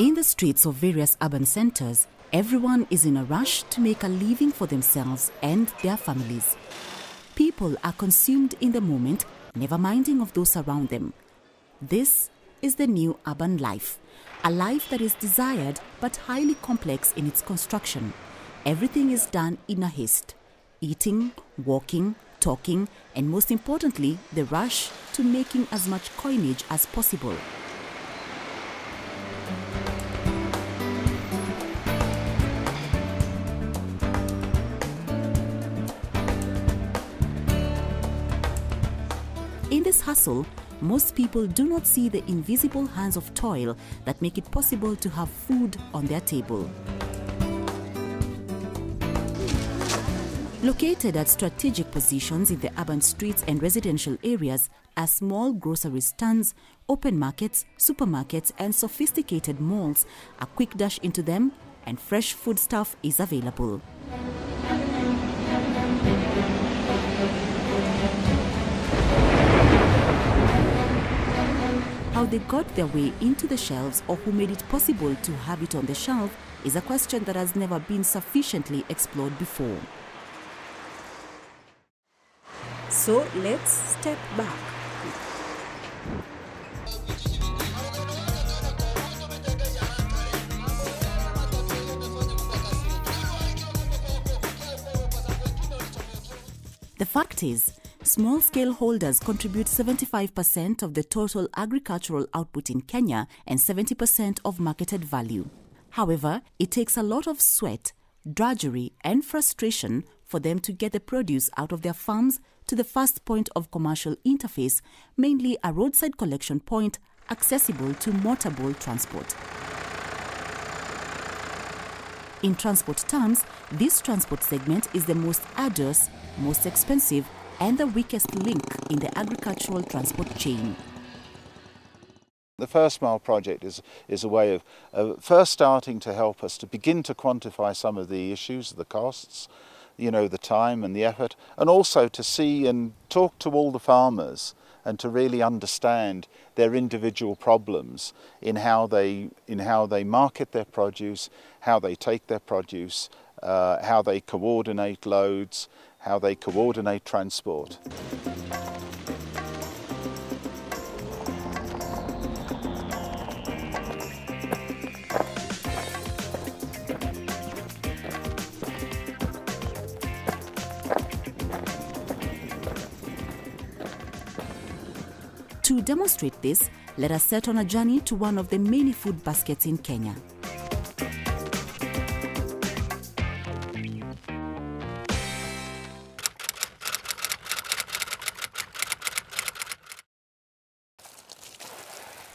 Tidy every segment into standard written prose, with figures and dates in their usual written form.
In the streets of various urban centers, everyone is in a rush to make a living for themselves and their families. People are consumed in the moment, never minding of those around them. This is the new urban life, a life that is desired but highly complex in its construction. Everything is done in a haste. Eating, walking, talking, and most importantly, the rush to making as much coinage as possible. In this hustle, most people do not see the invisible hands of toil that make it possible to have food on their table. Located at strategic positions in the urban streets and residential areas are small grocery stands, open markets, supermarkets, and sophisticated malls. A quick dash into them and fresh foodstuff is available. How they got their way into the shelves or who made it possible to have it on the shelf is a question that has never been sufficiently explored before. So let's step back. The fact is, small-scale holders contribute 75% of the total agricultural output in Kenya and 70% of marketed value. However, it takes a lot of sweat, drudgery, and frustration for them to get the produce out of their farms to the first point of commercial interface, mainly a roadside collection point accessible to motorable transport. In transport terms, this transport segment is the most arduous, most expensive, and the weakest link in the agricultural transport chain. The First Mile project is a way of first starting to help us to begin to quantify some of the issues, the costs, the time and the effort, and also to see and talk to all the farmers and to really understand their individual problems in how they market their produce, how they take their produce, how they coordinate loads, how they coordinate transport. To demonstrate this, let us set on a journey to one of the many food baskets in Kenya.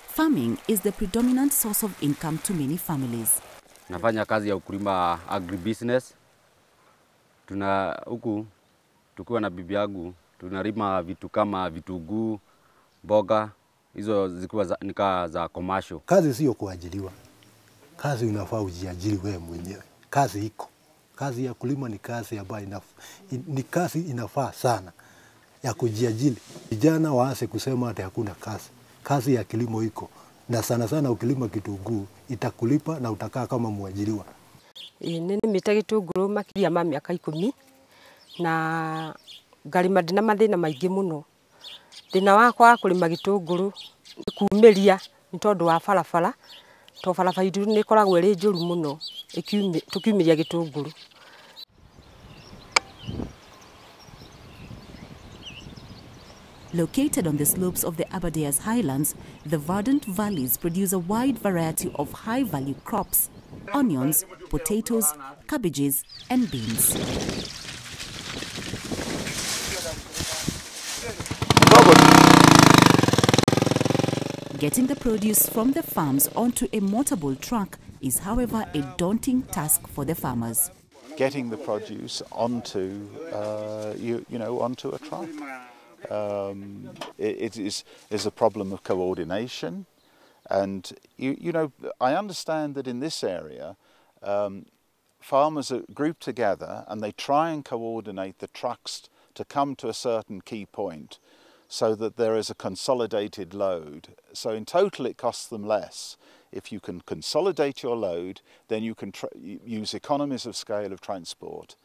Farming is the predominant source of income to many families. Nafanya kazi ya ukulima agribusiness. Huku tukiwa na bibi yangu tunalima vitu kama vitunguu, mboga, hizo zikiwa nika za commercial. Kazi sio kuajiriwa. Kazi unafaa ujiajiri wewe mwenyewe. Kazi iko. Kazi ya kulima ni kazi ambayo inafaa sana ya kujiajiri. Vijana waanze kusema hata hakuna kazi. Kazi ya kilimo iko. Na sana sana ukilima kitunguu itakulipa na utakaa kama mwajiriwa. Nini mita gitunguru makiria ma miaka 10 na ngarima ndina mathina maingi muno. Thina wakwa kulima gitunguru kuumiria ni tondu wa barabara to barabara itu ni koragwo ri njuru muno tukiumiria gitunguru. Located on the slopes of the Aberdares Highlands, the verdant valleys produce a wide variety of high-value crops: onions, potatoes, cabbages, and beans. Getting the produce from the farms onto a motorable truck is, however, a daunting task for the farmers. Getting the produce onto, onto a truck. It is a problem of coordination, and I understand that in this area farmers are grouped together and they try and coordinate the trucks to come to a certain key point so that there is a consolidated load. So in total it costs them less. If you can consolidate your load, then you can use economies of scale of transport.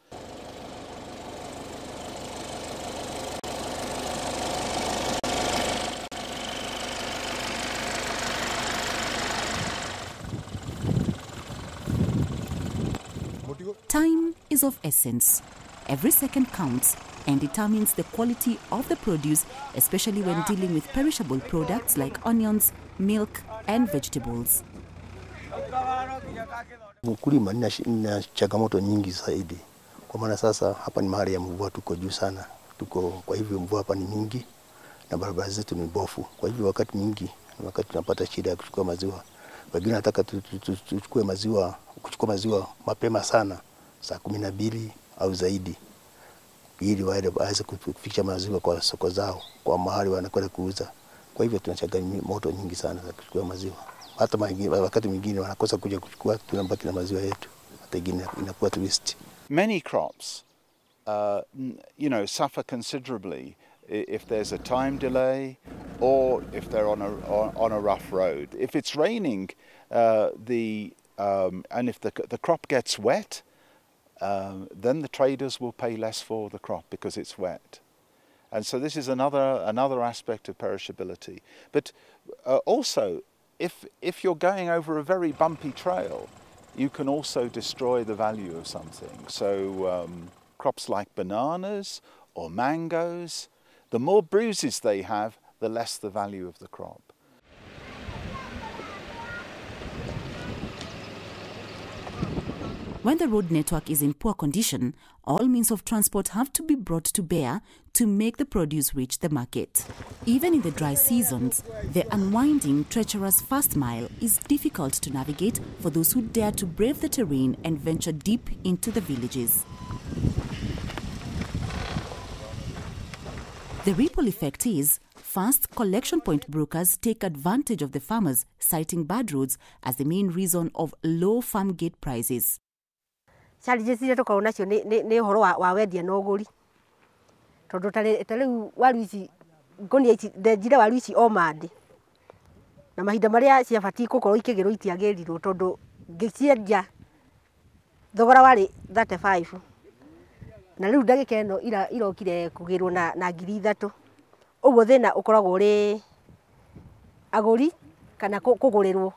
Time is of essence. Every second counts and determines the quality of the produce, especially when dealing with perishable products like onions, milk and vegetables. Mkulima nina changamoto nyingi zaidi. Kwa maana sasa hapa ni mahali ya mvua, tuko juu sana. Kwa hivyo mvua hapa ni mingi na barabara zetu ni mbovu. Kwa hivyo wakati mwingi tunapata shida ya kuchukua maziwa. Wengine nataka tuchukue maziwa mapema sana, saa 12 au zaidi, ili waweze kufikisha maziwa kwa soko zao, kwa mahali wanakwenda kuuza. Kwa hivyo tunachangamoto nyingi sana za kuchukua maziwa. Hata wakati mwingine wanakosa kuja kuchukua, tunabaki na maziwa yetu, hata ingine inakuwa twist. Many crops suffer considerably if there's a time delay or if they're on a rough road. If it's raining and if the crop gets wet, then the traders will pay less for the crop because it's wet. And so this is another aspect of perishability. But also, if you're going over a very bumpy trail, you can also destroy the value of something. So crops like bananas or mangoes, the more bruises they have, the less the value of the crop. When the road network is in poor condition, all means of transport have to be brought to bear to make the produce reach the market. Even in the dry seasons, the unwinding, treacherous first mile is difficult to navigate for those who dare to brave the terrain and venture deep into the villages. The ripple effect is, first, collection point brokers take advantage of the farmers, citing bad roads as the main reason of low farm gate prices. Challenges ile tuko nacio ni horo wa wendia na uguri. Tondu tariu waru ici ngonia ici ndenjire waru ici o mande. Na mahinda maria ciabati gukorwo ikigirwo itiagirirwo tondu ngiciendia thogora wari 35. Na riu ndagika eno irokire kugirwo na 3,000. Uguo thina ukoragwo uri aguri kana kugurirwo.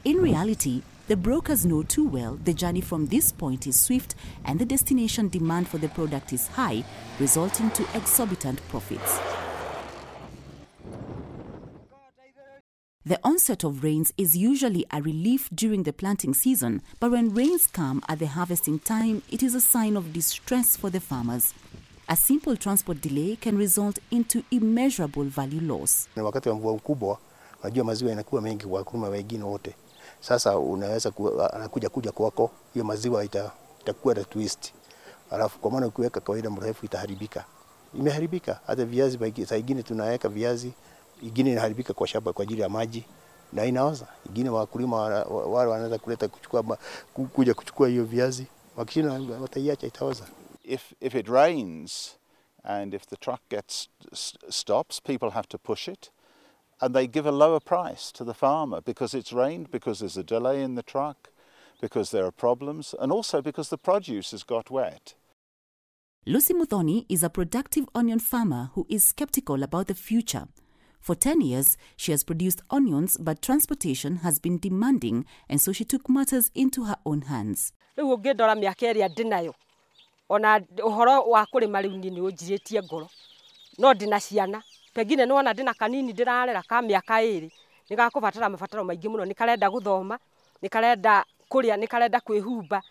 In reality, the brokers know too well the journey from this point is swift and the destination demand for the product is high, resulting to exorbitant profits. The onset of rains is usually a relief during the planting season, but when rains come at the harvesting time, it is a sign of distress for the farmers. A simple transport delay can result into immeasurable value loss. Wakati wa mvua mkubwa, unajua maziwa yanakuwa mengi kwa wakulima wengine wote. Sasa unaweza anakuja kwako, hiyo maziwa itakuwa na twist. Alafu kwa maana ukiweka kawaida mrefu itaharibika. Imeharibika. Hata viazi saa nyingine tunaweka viazi, ingine inaharibika kwa shamba kwa ajili ya maji na inaoza. Ingine wakulima wale wanaweza kuja kuchukua hiyo viazi, wakishinda wataiacha itaoza. If it rains and if the truck stops, people have to push it. And they give a lower price to the farmer because it's rained, because there's a delay in the truck, because there are problems, and also because the produce has got wet. Lucy Muthoni is a productive onion farmer who is skeptical about the future. For 10 years, she has produced onions, but transportation has been demanding, and so she took matters into her own hands. Riu ngindora miaka ĩrĩa ndinayo ona uhoro wa kurima riu ni unjiritie ngoro no ndina ciana pengine no ona ndina kanini ndirarera ka miaka 2 nigakubatara mabataro maingi muno nikarenda guthoma nikarenda kuria nikarenda kwihumba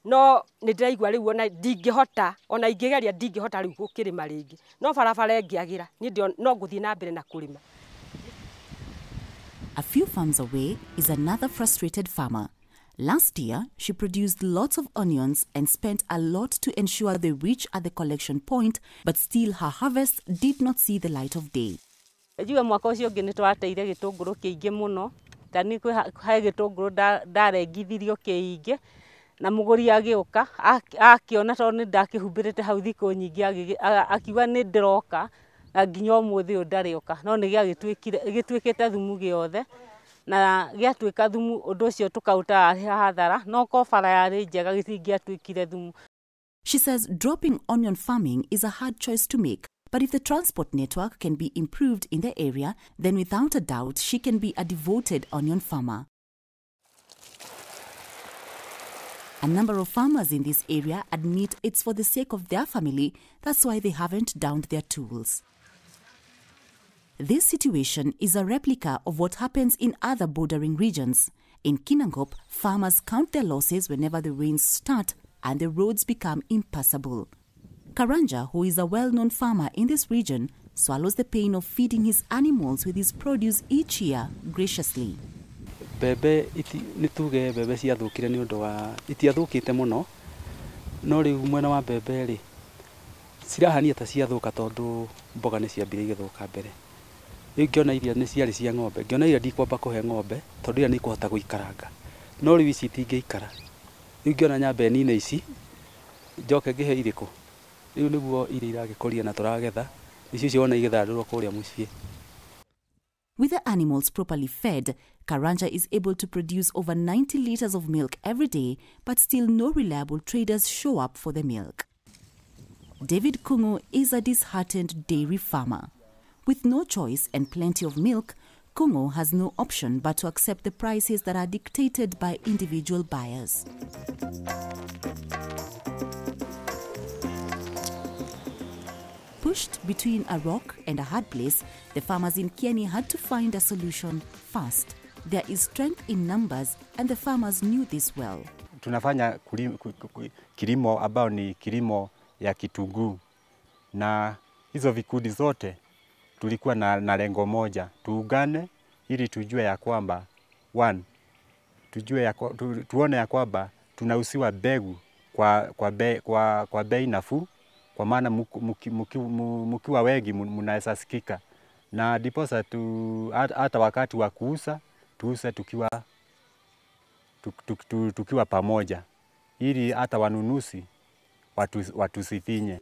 no nindiraigua riu ona ndingihota ona ingigeria ndingihota riu gukirima ringi no barabara ngiagira ni ndio no nguthii na mbere na kurima. A few farms away is another frustrated farmer. Last year, she produced lots of onions and spent a lot to ensure they reach at the collection point, but still her harvest did not see the light of day. Ejuwe mwaka ucio ngi nitwateire gitunguru kiingi muno tani kwi ha gitunguru ndarengithirio kiingi na muguri agĩũka akĩona tondũ nĩ ndakĩhumbĩrĩte hau thikũ nyingĩ akiuga nĩ ndĩroka na nginya ũmũthĩ ũyũ ndarĩoka no nĩ gĩtuĩkĩte thumu gĩothe na gĩatuĩka thumu ũndũ ũcio tũkaũta hathara no ko bara yarĩ njega gĩtingĩatuĩkire thumu. She says dropping onion farming is a hard choice to make, but if the transport network can be improved in the area, then without a doubt she can be a devoted onion farmer. A number of farmers in this area admit it's for the sake of their family, that's why they haven't downed their tools. This situation is a replica of what happens in other bordering regions. In Kinangop, farmers count their losses whenever the rains start and the roads become impassable. Karanja, who is a well-known farmer in this region, swallows the pain of feeding his animals with his produce each year graciously. Bebe nĩ tuge bebe ciathũkire nĩ ũndũ wa itiathũkĩte mũno no rĩu mwena wa bebe rĩ cirahania ta ciathũka tondũ mboga nĩ ciambire igĩthũka mbere. Rĩu ngĩona iria nĩ ciarĩ cia ng'ombe ngĩona iria ndikwamba kũhe ng'ombe tondũ iria nĩ ikũhota gũikaranga no rĩu ici itingĩikara. Rĩu ngĩona nyambe nini ici njoke ngĩhe irĩkũ rĩu nĩguo iria iragĩkũria na tũragetha ici ciona igĩthandũrwo kũrĩa mũciĩ. With the animals properly fed, Karanja is able to produce over 90 liters of milk every day, but still no reliable traders show up for the milk. David Kungu is a disheartened dairy farmer. With no choice and plenty of milk, Kungu has no option but to accept the prices that are dictated by individual buyers. Pushed between a rock and a hard place, the farmers in Kieni had to find a solution fast. There is strength in numbers and the farmers knew this well. Tunafanya kilimo ambao ni kilimo ya kitunguu na hizo vikundi zote tulikuwa na lengo moja, tuungane ili tujue ya kwamba tuone ya kwamba tunauziwa mbegu kwa bei nafuu, kwa maana mkiwa wengi mnaweza sikika na ndiposa hata wakati wa kuuza tuuze tukiwa pamoja ili hata wanunuzi watusifinye.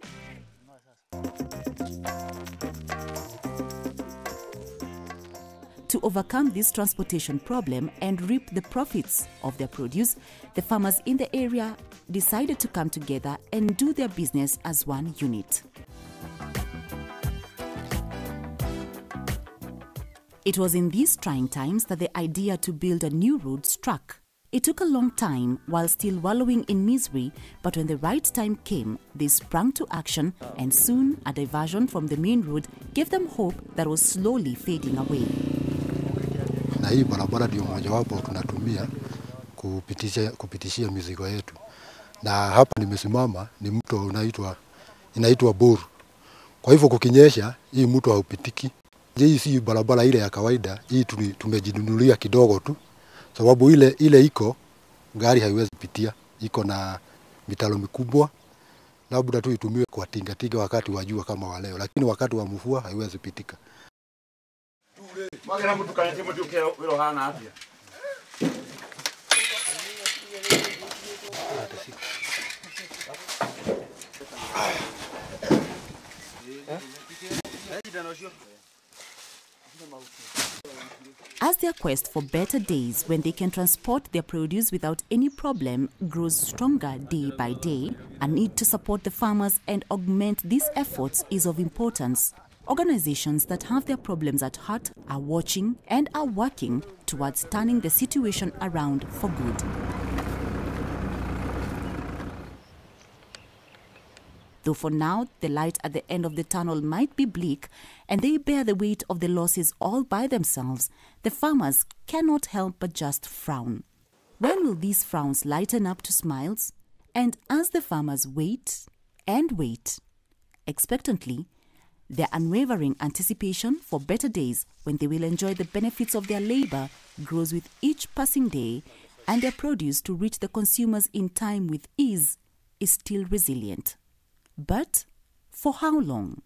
To overcome this transportation problem and reap the profits of their produce, the farmers in the area decided to come together and do their business as one unit. It was in these trying times that the idea to build a new road struck. It took a long time while still wallowing in misery, but when the right time came, they sprang to action and soon a diversion from the main road gave them hope that was slowly fading away. Na hii barabara ndio mojawapo tunatumia kupitishia mizigo yetu. Na hapa nimesimama ni mto inaitwa Boru. Kwa hivyo kukinyesha hii mto haupitiki. Hii si barabara ile ya kawaida, hii tumejinunulia kidogo tu. Sababu ile iko gari haiwezi pitia, iko na mitalo mikubwa. Labda tu itumiwe kwa tinga wakati wa jua kama wa leo, lakini wakati wa mvua haiwezi pitika. As their quest for better days when they can transport their produce without any problem grows stronger day by day, a need to support the farmers and augment these efforts is of importance. Organizations that have their problems at heart are watching and are working towards turning the situation around for good. Though for now, the light at the end of the tunnel might be bleak and they bear the weight of the losses all by themselves, the farmers cannot help but just frown. When will these frowns lighten up to smiles? And as the farmers wait and wait, expectantly, their unwavering anticipation for better days when they will enjoy the benefits of their labor grows with each passing day, and their produce to reach the consumers in time with ease is still resilient. But for how long?